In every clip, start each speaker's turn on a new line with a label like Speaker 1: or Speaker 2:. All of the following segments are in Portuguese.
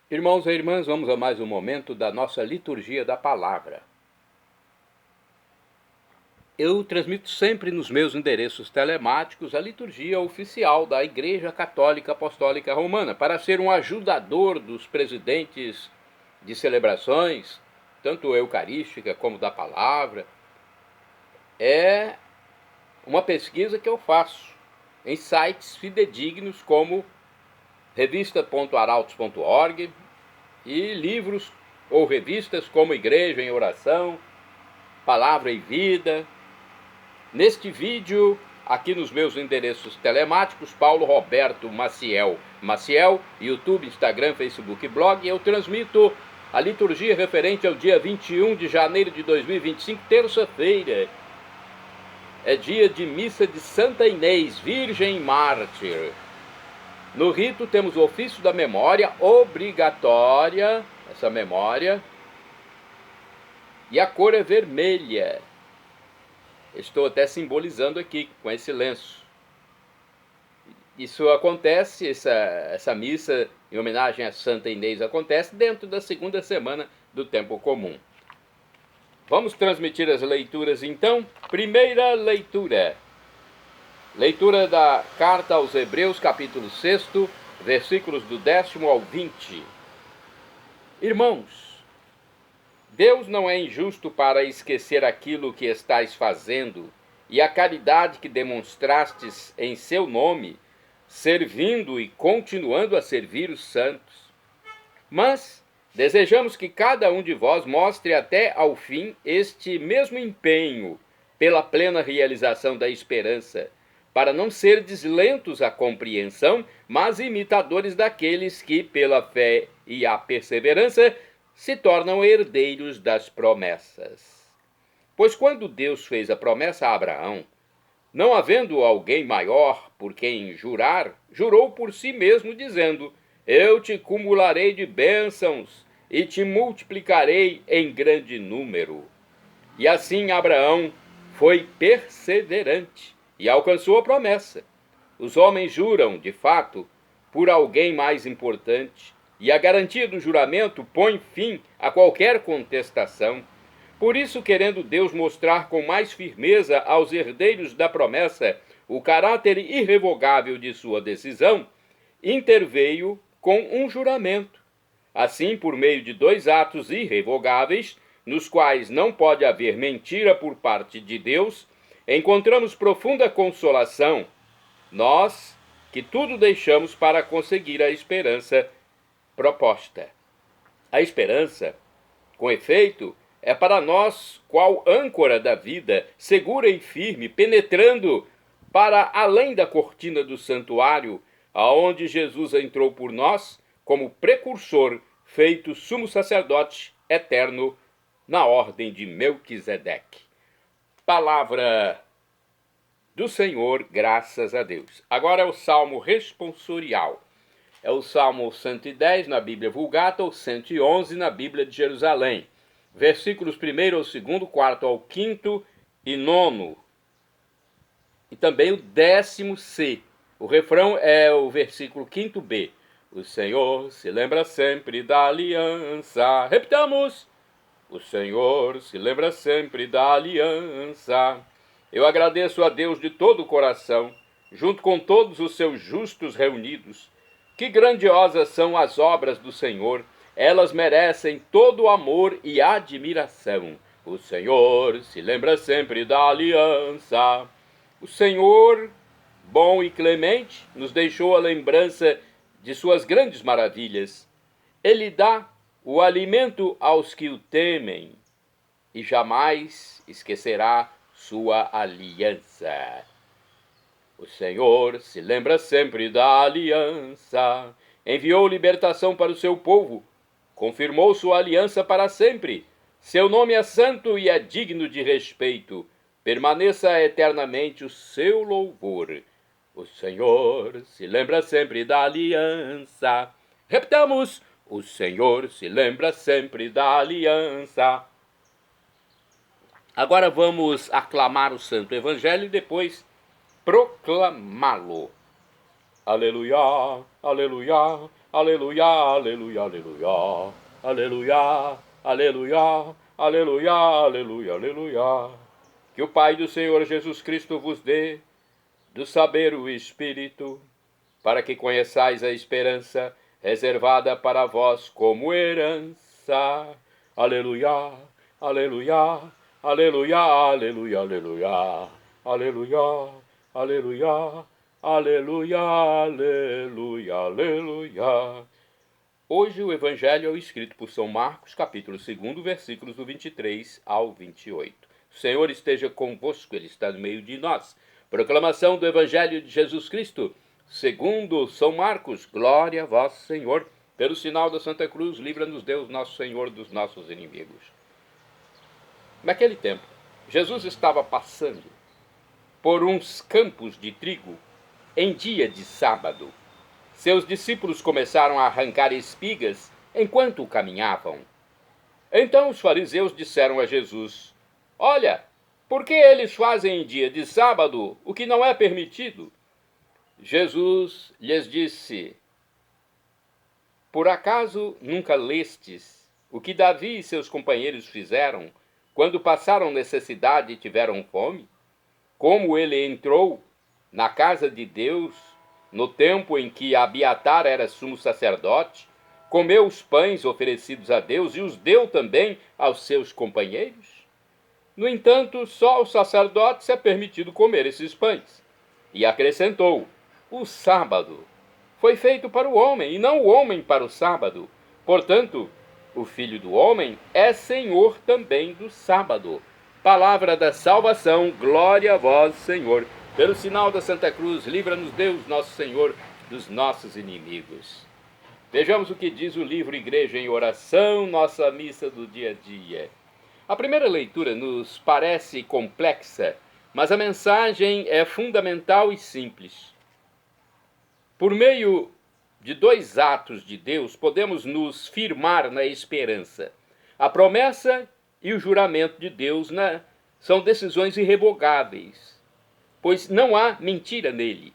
Speaker 1: Irmãos e irmãs, vamos a mais um momento da nossa liturgia da palavra. Eu transmito sempre nos meus endereços telemáticos a liturgia oficial da Igreja Católica Apostólica Romana, para ser um ajudador dos presidentes de celebrações, tanto eucarística como da palavra. É uma pesquisa que eu faço em sites fidedignos como revista.arautos.org e livros ou revistas como Igreja em Oração, Palavra e Vida. Neste vídeo, aqui nos meus endereços telemáticos, Paulo Roberto Maciel, YouTube, Instagram, Facebook, blog, eu transmito a liturgia referente ao dia 21 de janeiro de 2025, terça-feira. É dia de missa de Santa Inês, Virgem Mártir. No rito temos o ofício da memória obrigatória, essa memória, e a cor é vermelha. Estou até simbolizando aqui com esse lenço. Isso acontece, essa missa em homenagem a Santa Inês acontece dentro da segunda semana do tempo comum. Vamos transmitir as leituras então. Primeira leitura. Leitura da carta aos Hebreus, capítulo 6, versículos do 10º ao 20. Irmãos, Deus não é injusto para esquecer aquilo que estais fazendo e a caridade que demonstrastes em seu nome, servindo e continuando a servir os santos. Mas desejamos que cada um de vós mostre até ao fim este mesmo empenho pela plena realização da esperança, para não serdes lentos à compreensão, mas imitadores daqueles que, pela fé e a perseverança, se tornam herdeiros das promessas. Pois quando Deus fez a promessa a Abraão, não havendo alguém maior por quem jurar, jurou por si mesmo, dizendo: Eu te cumularei de bênçãos e te multiplicarei em grande número. E assim Abraão foi perseverante e alcançou a promessa. Os homens juram, de fato, por alguém mais importante, e a garantia do juramento põe fim a qualquer contestação. Por isso, querendo Deus mostrar com mais firmeza aos herdeiros da promessa o caráter irrevogável de sua decisão, interveio com um juramento. Assim, por meio de dois atos irrevogáveis, nos quais não pode haver mentira por parte de Deus, encontramos profunda consolação, nós que tudo deixamos para conseguir a esperança proposta. A esperança, com efeito, é para nós qual âncora da vida, segura e firme, penetrando para além da cortina do santuário, aonde Jesus entrou por nós como precursor, feito sumo sacerdote eterno na ordem de Melquisedeque. Palavra do Senhor, graças a Deus. Agora é o Salmo responsorial. É o Salmo 110 na Bíblia Vulgata ou 111 na Bíblia de Jerusalém. Versículos 1º ao 2º, 4º ao 5º e 9º. E também o 10º C. O refrão é o versículo 5º B. O Senhor se lembra sempre da aliança. Repitamos! O Senhor se lembra sempre da aliança. Eu agradeço a Deus de todo o coração, junto com todos os seus justos reunidos. Que grandiosas são as obras do Senhor, elas merecem todo o amor e admiração. O Senhor se lembra sempre da aliança. O Senhor, bom e clemente, nos deixou a lembrança de suas grandes maravilhas. Ele dá o alimento aos que o temem e jamais esquecerá sua aliança. O Senhor se lembra sempre da aliança, enviou libertação para o seu povo, confirmou sua aliança para sempre. Seu nome é santo e é digno de respeito, permaneça eternamente o seu louvor. O Senhor se lembra sempre da aliança. Repitamos: o Senhor se lembra sempre da aliança. Agora vamos aclamar o Santo Evangelho e depois proclamá-lo. Aleluia, aleluia, aleluia, aleluia, aleluia, aleluia, aleluia, aleluia, aleluia, aleluia. Que o Pai do Senhor Jesus Cristo vos dê do saber o Espírito, para que conheçais a esperança reservada para vós como herança. Aleluia, aleluia, aleluia, aleluia, aleluia, aleluia, aleluia, aleluia, aleluia, aleluia. Hoje o Evangelho é escrito por São Marcos, capítulo 2, versículos do 23 ao 28. O Senhor esteja convosco, Ele está no meio de nós. Proclamação do Evangelho de Jesus Cristo, segundo São Marcos. Glória a vós, Senhor. Pelo sinal da Santa Cruz, livra-nos Deus, nosso Senhor, dos nossos inimigos. Naquele tempo, Jesus estava passando por uns campos de trigo em dia de sábado. Seus discípulos começaram a arrancar espigas enquanto caminhavam. Então os fariseus disseram a Jesus: Olha, por que eles fazem em dia de sábado o que não é permitido? Jesus lhes disse: Por acaso nunca lestes o que Davi e seus companheiros fizeram quando passaram necessidade e tiveram fome? Como ele entrou na casa de Deus no tempo em que Abiatar era sumo sacerdote, comeu os pães oferecidos a Deus e os deu também aos seus companheiros? No entanto, só aos sacerdotes é permitido comer esses pães. E acrescentou: o sábado foi feito para o homem, e não o homem para o sábado. Portanto, o Filho do Homem é Senhor também do sábado. Palavra da salvação, glória a vós, Senhor. Pelo sinal da Santa Cruz, livra-nos Deus, nosso Senhor, dos nossos inimigos. Vejamos o que diz o livro Igreja em Oração, nossa missa do dia a dia. A primeira leitura nos parece complexa, mas a mensagem é fundamental e simples. Por meio de dois atos de Deus, podemos nos firmar na esperança. A promessa e o juramento de Deus são decisões irrevogáveis, pois não há mentira nele.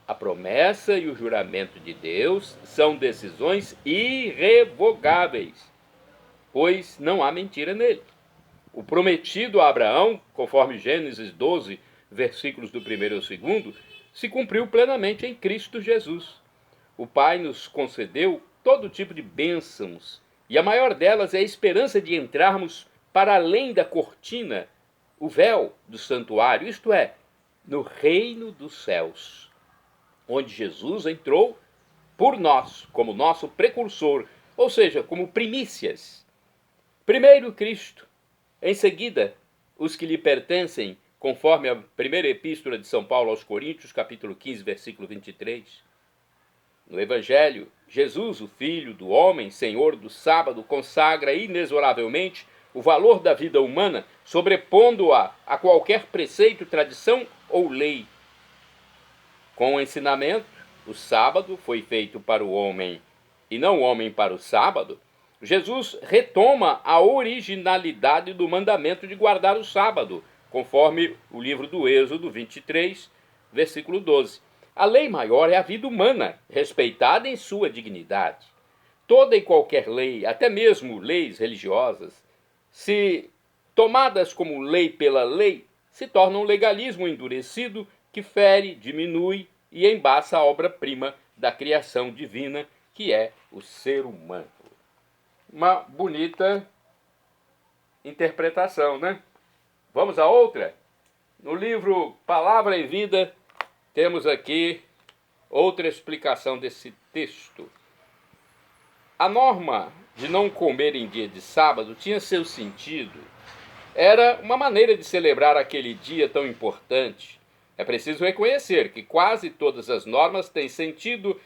Speaker 1: A promessa e o juramento de Deus são decisões irrevogáveis, pois não há mentira nele. O prometido a Abraão, conforme Gênesis 12, versículos do 1 ao 2, se cumpriu plenamente em Cristo Jesus. O Pai nos concedeu todo tipo de bênçãos, e a maior delas é a esperança de entrarmos para além da cortina, o véu do santuário, isto é, no reino dos céus, onde Jesus entrou por nós, como nosso precursor, ou seja, como primícias. Primeiro Cristo, em seguida os que lhe pertencem, conforme a primeira epístola de São Paulo aos Coríntios, capítulo 15, versículo 23. No Evangelho, Jesus, o Filho do Homem, Senhor do sábado, consagra inexoravelmente o valor da vida humana, sobrepondo-a a qualquer preceito, tradição ou lei. Com o ensinamento, o sábado foi feito para o homem e não o homem para o sábado, Jesus retoma a originalidade do mandamento de guardar o sábado, conforme o livro do Êxodo 23, versículo 12. A lei maior é a vida humana, respeitada em sua dignidade. Toda e qualquer lei, até mesmo leis religiosas, se tomadas como lei pela lei, se tornam um legalismo endurecido que fere, diminui e embaça a obra-prima da criação divina, que é o ser humano. Uma bonita interpretação, né? Vamos a outra? No livro Palavra e Vida, temos aqui outra explicação desse texto. A norma de não comer em dia de sábado tinha seu sentido. Era uma maneira de celebrar aquele dia tão importante. É preciso reconhecer que quase todas as normas têm sentido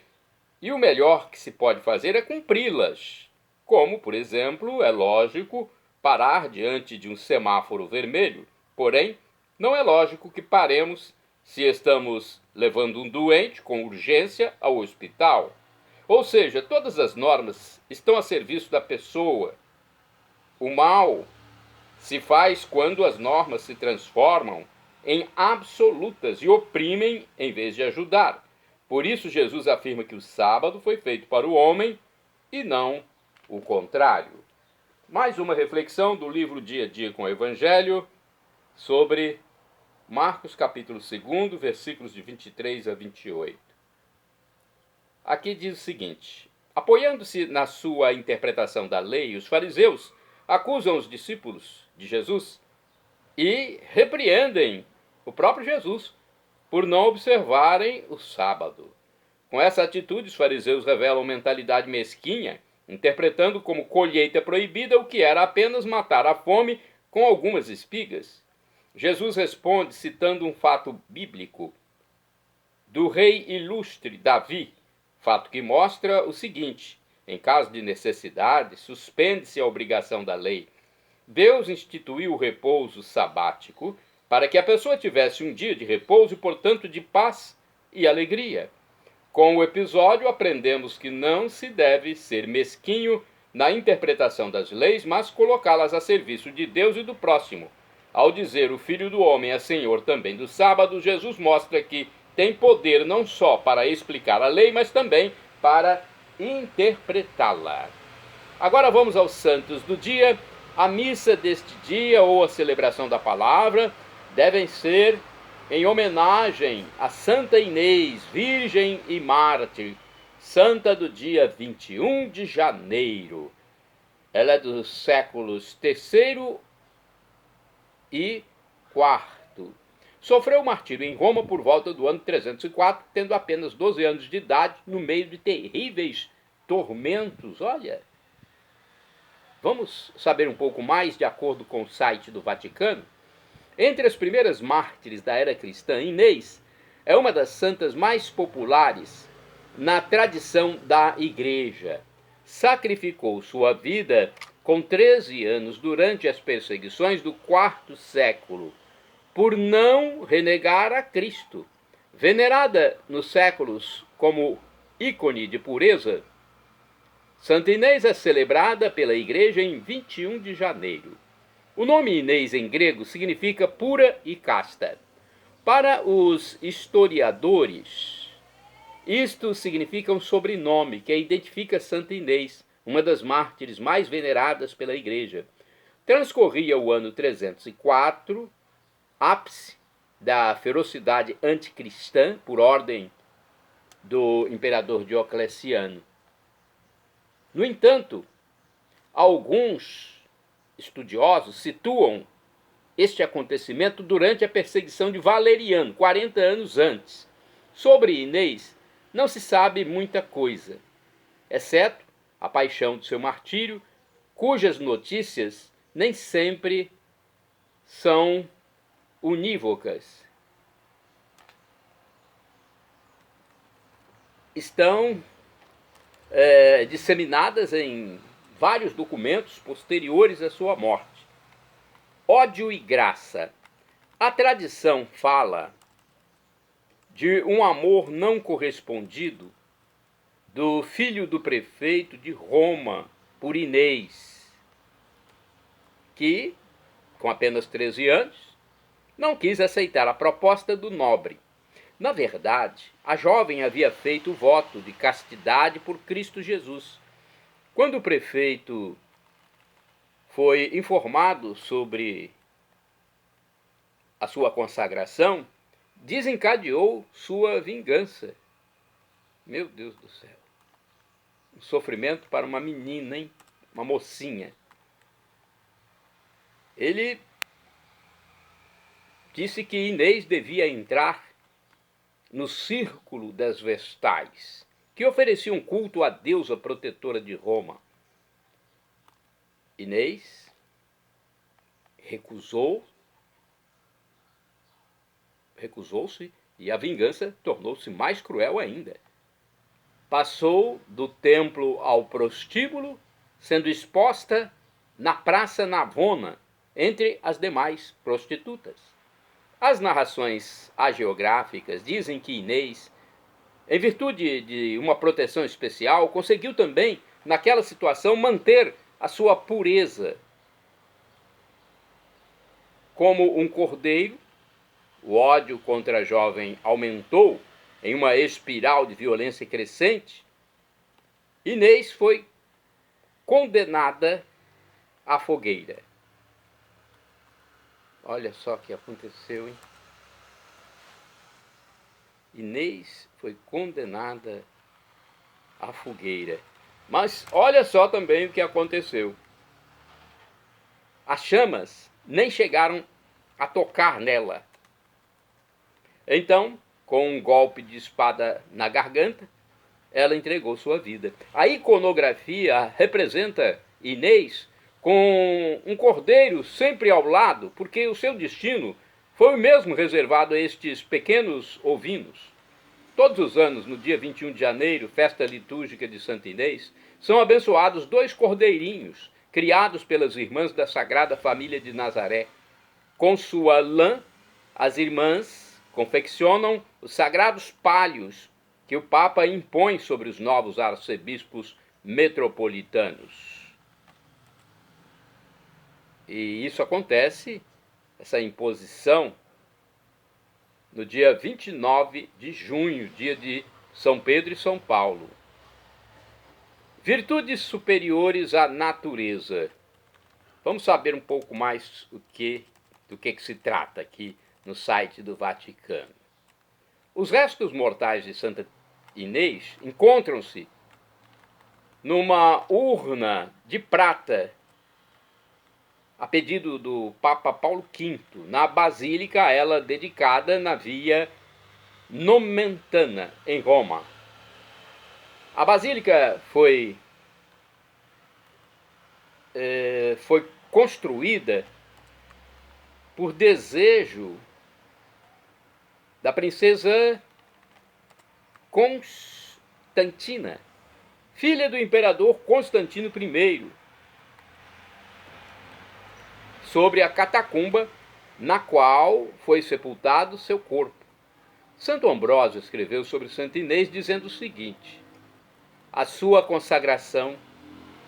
Speaker 1: e o melhor que se pode fazer é cumpri-las. Como, por exemplo, é lógico parar diante de um semáforo vermelho. Porém, não é lógico que paremos se estamos levando um doente com urgência ao hospital. Ou seja, todas as normas estão a serviço da pessoa. O mal se faz quando as normas se transformam em absolutas e oprimem em vez de ajudar. Por isso, Jesus afirma que o sábado foi feito para o homem e não o contrário. Mais uma reflexão do livro Dia a Dia com o Evangelho sobre Marcos capítulo 2, versículos de 23 a 28. Aqui diz o seguinte: apoiando-se na sua interpretação da lei, os fariseus acusam os discípulos de Jesus e repreendem o próprio Jesus por não observarem o sábado. Com essa atitude, os fariseus revelam mentalidade mesquinha, interpretando como colheita proibida o que era apenas matar a fome com algumas espigas. Jesus responde citando um fato bíblico do rei ilustre Davi, fato que mostra o seguinte: em caso de necessidade, suspende-se a obrigação da lei. Deus instituiu o repouso sabático para que a pessoa tivesse um dia de repouso e, portanto, de paz e alegria. Com o episódio, aprendemos que não se deve ser mesquinho na interpretação das leis, mas colocá-las a serviço de Deus e do próximo. Ao dizer o Filho do Homem é Senhor também do sábado, Jesus mostra que tem poder não só para explicar a lei, mas também para interpretá-la. Agora vamos aos santos do dia. A missa deste dia, ou a celebração da palavra, devem ser em homenagem a Santa Inês, virgem e mártir, santa do dia 21 de janeiro. Ela é dos séculos III e IV. Sofreu o martírio em Roma por volta do ano 304, tendo apenas 12 anos de idade, no meio de terríveis tormentos. Olha, vamos saber um pouco mais de acordo com o site do Vaticano? Entre as primeiras mártires da era cristã, Inês é uma das santas mais populares na tradição da Igreja. Sacrificou sua vida com 13 anos durante as perseguições do IV século, por não renegar a Cristo. Venerada nos séculos como ícone de pureza, Santa Inês é celebrada pela Igreja em 21 de janeiro. O nome Inês em grego significa pura e casta. Para os historiadores, isto significa um sobrenome que identifica Santa Inês, uma das mártires mais veneradas pela Igreja. Transcorria o ano 304, ápice da ferocidade anticristã, por ordem do imperador Diocleciano. No entanto, alguns estudiosos situam este acontecimento durante a perseguição de Valeriano, 40 anos antes. Sobre Inês, não se sabe muita coisa, exceto a paixão de seu martírio, cujas notícias nem sempre são unívocas. Estão disseminadas em vários documentos posteriores à sua morte. Ódio e graça. A tradição fala de um amor não correspondido do filho do prefeito de Roma por Inês, que, com apenas 13 anos, não quis aceitar a proposta do nobre. Na verdade, a jovem havia feito o voto de castidade por Cristo Jesus. Quando o prefeito foi informado sobre a sua consagração, desencadeou sua vingança. Meu Deus do céu. Um sofrimento para uma menina, hein? Uma mocinha. Ele disse que Inês devia entrar no círculo das vestais, que oferecia um culto à deusa protetora de Roma. Inês recusou-se e a vingança tornou-se mais cruel ainda. Passou do templo ao prostíbulo, sendo exposta na Praça Navona, entre as demais prostitutas. As narrações hagiográficas dizem que Inês, em virtude de uma proteção especial, conseguiu também, naquela situação, manter a sua pureza. Como um cordeiro, o ódio contra a jovem aumentou em uma espiral de violência crescente, Inês foi condenada à fogueira. Olha só o que aconteceu, hein? Inês foi condenada à fogueira. Mas olha só também o que aconteceu. As chamas nem chegaram a tocar nela. Então, com um golpe de espada na garganta, ela entregou sua vida. A iconografia representa Inês com um cordeiro sempre ao lado, porque o seu destino foi o mesmo reservado a estes pequenos ovinos. Todos os anos, no dia 21 de janeiro, festa litúrgica de Santa Inês, são abençoados 2 cordeirinhos, criados pelas irmãs da Sagrada Família de Nazaré. Com sua lã, as irmãs confeccionam os sagrados palhos que o Papa impõe sobre os novos arcebispos metropolitanos. E isso acontece, essa imposição, no dia 29 de junho, dia de São Pedro e São Paulo. Virtudes superiores à natureza. Vamos saber um pouco mais do que se trata aqui no site do Vaticano. Os restos mortais de Santa Inês encontram-se numa urna de prata, a pedido do Papa Paulo V, na basílica a ela dedicada na Via Nomentana, em Roma. A basílica foi construída por desejo da princesa Constantina, filha do imperador Constantino I, sobre a catacumba na qual foi sepultado seu corpo. Santo Ambrósio escreveu sobre Santa Inês dizendo o seguinte: a sua consagração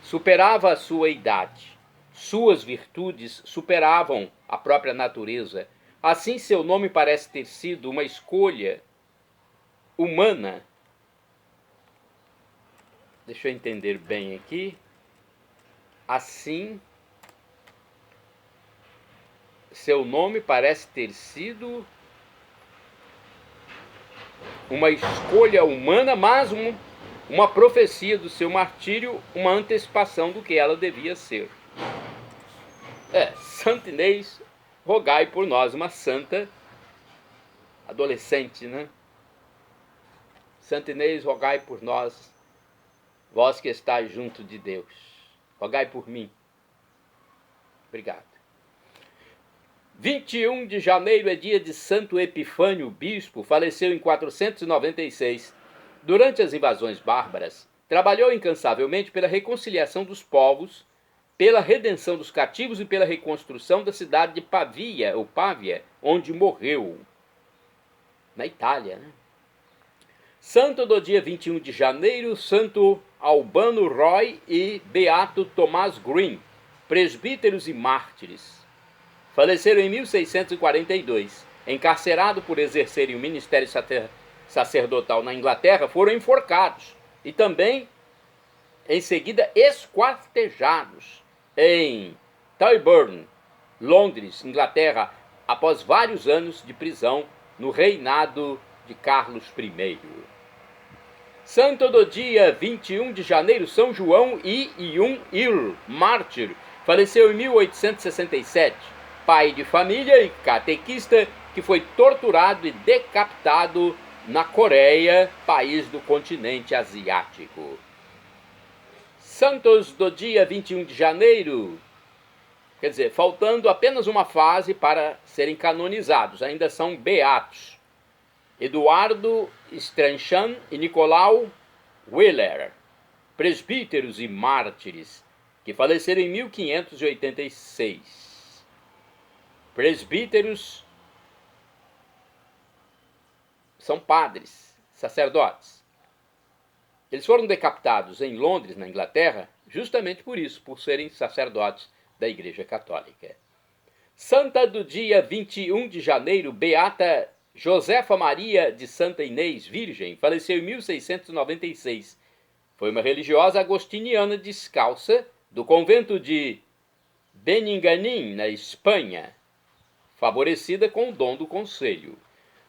Speaker 1: superava a sua idade, suas virtudes superavam a própria natureza. Assim, seu nome parece ter sido uma escolha humana. Deixa eu entender bem aqui. Assim, seu nome parece ter sido uma escolha humana, mas uma profecia do seu martírio, uma antecipação do que ela devia ser. Santa Inês, rogai por nós, uma santa adolescente, né? Santa Inês, rogai por nós, vós que estáis junto de Deus. Rogai por mim. Obrigado. 21 de janeiro é dia de Santo Epifânio, bispo, faleceu em 496. Durante as invasões bárbaras, trabalhou incansavelmente pela reconciliação dos povos, pela redenção dos cativos e pela reconstrução da cidade de Pavia, ou Pávia, onde morreu, na Itália, né? Santo do dia 21 de janeiro, Santo Albano Roy e Beato Tomás Green, presbíteros e mártires. Faleceram em 1642. Encarcerado por exercerem o ministério sacerdotal na Inglaterra, foram enforcados e também, em seguida, esquartejados em Tyburn, Londres, Inglaterra, após vários anos de prisão no reinado de Carlos I. Santo do dia 21 de janeiro, São João I Yun Il, mártir, faleceu em 1867, pai de família e catequista que foi torturado e decapitado na Coreia, país do continente asiático. Santos do dia 21 de janeiro, quer dizer, faltando apenas uma fase para serem canonizados, ainda são beatos. Eduardo Stranchan e Nicolau Wheeler, presbíteros e mártires, que faleceram em 1586. Presbíteros são padres, sacerdotes. Eles foram decapitados em Londres, na Inglaterra, justamente por isso, por serem sacerdotes da Igreja Católica. Santa do dia 21 de janeiro, Beata Josefa Maria de Santa Inês, virgem, faleceu em 1696. Foi uma religiosa agostiniana descalça do convento de Beninganim, na Espanha, favorecida com o dom do conselho.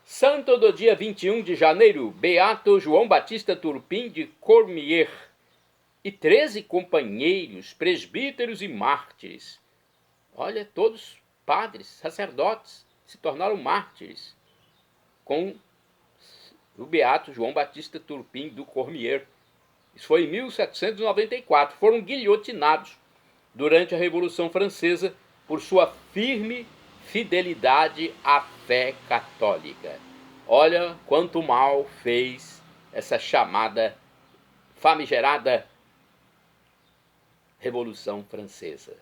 Speaker 1: Santo do dia 21 de janeiro, Beato João Batista Turpin de Cormier e 13 companheiros, presbíteros e mártires. Olha, todos padres, sacerdotes, se tornaram mártires com o Beato João Batista Turpin do Cormier. Isso foi em 1794. Foram guilhotinados durante a Revolução Francesa por sua firme fidelidade à fé católica. Olha quanto mal fez essa chamada famigerada Revolução Francesa.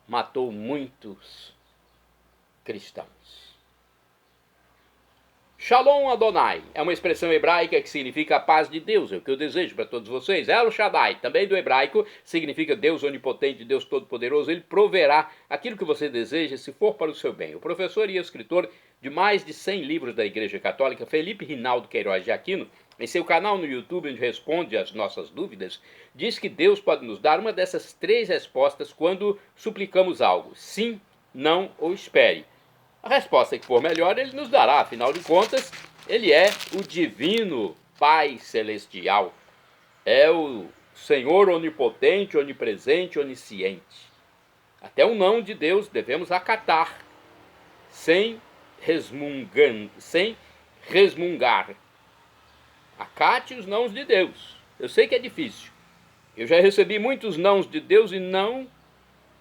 Speaker 1: Matou muitos cristãos. Shalom Adonai é uma expressão hebraica que significa a paz de Deus, é o que eu desejo para todos vocês. El Shaddai, também do hebraico, significa Deus onipotente, Deus todo-poderoso. Ele proverá aquilo que você deseja se for para o seu bem. O professor e escritor de mais de 100 livros da Igreja Católica, Felipe Rinaldo Queiroz de Aquino, em seu canal no YouTube, onde responde às nossas dúvidas, diz que Deus pode nos dar uma dessas 3 respostas quando suplicamos algo: sim, não ou espere. A resposta que for melhor, ele nos dará, afinal de contas, ele é o divino Pai Celestial. É o Senhor onipotente, onipresente, onisciente. Até o não de Deus devemos acatar, sem resmungar. Acate os nãos de Deus. Eu sei que é difícil. Eu já recebi muitos nãos de Deus e não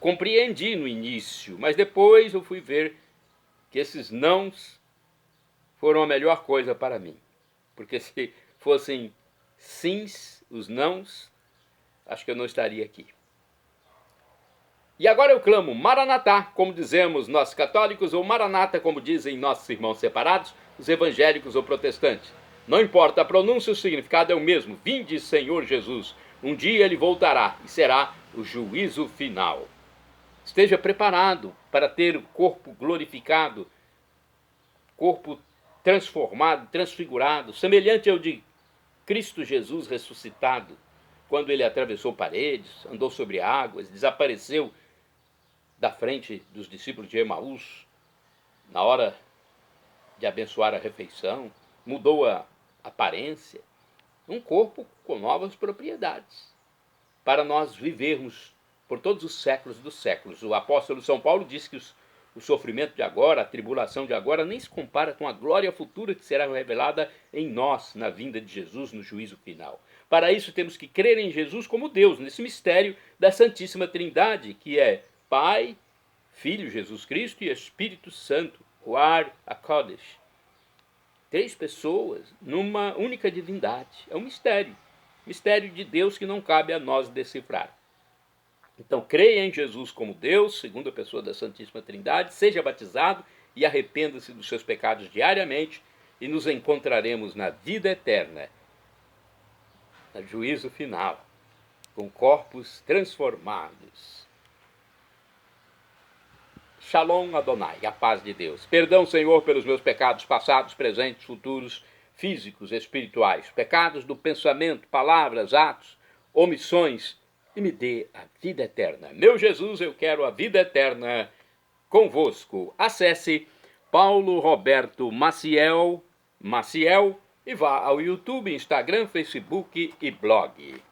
Speaker 1: compreendi no início, mas depois eu fui ver que esses nãos foram a melhor coisa para mim. Porque se fossem sims, os nãos, acho que eu não estaria aqui. E agora eu clamo Maranatá, como dizemos nós católicos, ou Maranata, como dizem nossos irmãos separados, os evangélicos ou protestantes. Não importa a pronúncia, o significado é o mesmo. Vinde, Senhor Jesus. Um dia ele voltará e será o juízo final. Esteja preparado para ter o corpo glorificado, corpo transformado, transfigurado, semelhante ao de Cristo Jesus ressuscitado, quando ele atravessou paredes, andou sobre águas, desapareceu da frente dos discípulos de Emaús, na hora de abençoar a refeição, mudou a aparência, um corpo com novas propriedades, para nós vivermos por todos os séculos dos séculos. O apóstolo São Paulo diz que o sofrimento de agora, a tribulação de agora, nem se compara com a glória futura que será revelada em nós, na vinda de Jesus, no juízo final. Para isso temos que crer em Jesus como Deus, nesse mistério da Santíssima Trindade, que é Pai, Filho Jesus Cristo e Espírito Santo, Ruach HaKodesh. 3 pessoas numa única divindade. É um mistério. Mistério de Deus que não cabe a nós decifrar. Então, creia em Jesus como Deus, segunda pessoa da Santíssima Trindade, seja batizado e arrependa-se dos seus pecados diariamente e nos encontraremos na vida eterna, no juízo final, com corpos transformados. Shalom Adonai, a paz de Deus. Perdão, Senhor, pelos meus pecados passados, presentes, futuros, físicos, espirituais, pecados do pensamento, palavras, atos, omissões, e me dê a vida eterna. Meu Jesus, eu quero a vida eterna convosco. Acesse Paulo Roberto Maciel e vá ao YouTube, Instagram, Facebook e blog.